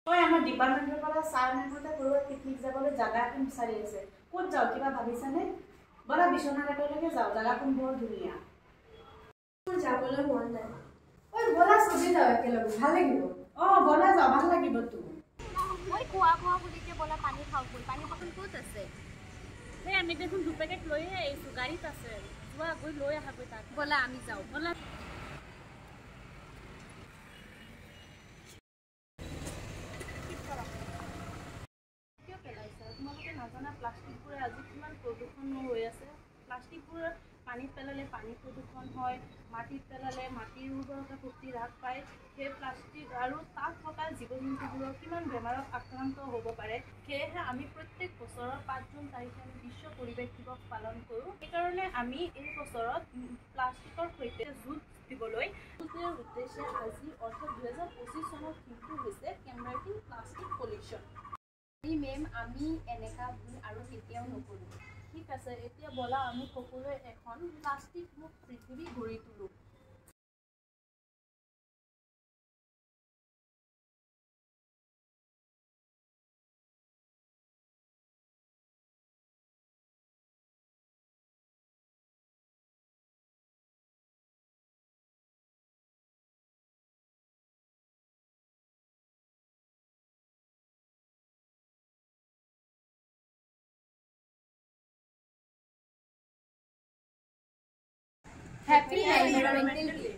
ঐ আমাৰ ডিপাৰ্টমেণ্টৰ পৰা ছাৰ মেমহঁতে ক'ৰবাত পিকনিক যাবলৈ জাগা এখন বিচাৰি আছে। ক'ত যাওঁ কিবা ভাবিছানে? ব'লা বিশ্বনাথলৈকে যাওঁ, জাগাখন বৰ ধুনীয়া। মোৰ যাবলৈ মন নাই। ঐ ব'লা চবেই যাওঁ একেলগে, ভাল লাগিব। ব'লা যাওঁ, ভাল লাগিব তো। মই খোৱা বুলিকে ব'লা পানী খাওঁ ব'ল। পানী বটল ক'ত আছে? সেই আমি দেখোন 2 পেকেট লৈয়ে আহিছোঁ, গাড়ীত আছে। যোৱা গৈ লৈ আহাগৈ তাক। ব'লা আমি যাওঁ। ব'লা। কিয় পেলাইছা? তোমালোকে নাজানা প্লাষ্টিকবোৰে আজি কিমান প্ৰদূষণ হৈ আছে? প্লাষ্টিকবোৰ পানীত পেলালে পানী প্ৰদূষণ হয়, মাটিত পেলালে মাটিৰ উৰ্বৰতা শক্তি হ্ৰাস পায়। সেই প্লাষ্টিক আৰু তাত থকা জীৱ জন্তুবোৰৰ কিমান বেমাৰত আক্ৰান্ত হ'ব পাৰে। সেয়েহে আমি প্ৰত্যেক বছৰৰ 5 জুন তাৰিখে আমি বিশ্ব পৰিৱেশ দিৱস পালন কৰোঁ। সেইকাৰণে আমি এই বছৰত প্লাষ্টিকৰ সৈতে যুঁজ দিবলৈ উদ্দেশ্যে আজি অৰ্থাৎ 2025 চনৰ থিমটো হৈছে কম্বাটিং প্লাষ্টিক পলিউশ্যন। মেম আমি এনেকা ভুল আৰু কেতিয়াও নকৰোঁ। ঠিক আছে, এতিয়া ব'লা আমি সকলোৱে এখন প্লাষ্টিক মুক্ত পৃথিৱী গঢ়ি তোলোঁ। Happy Environmental Day.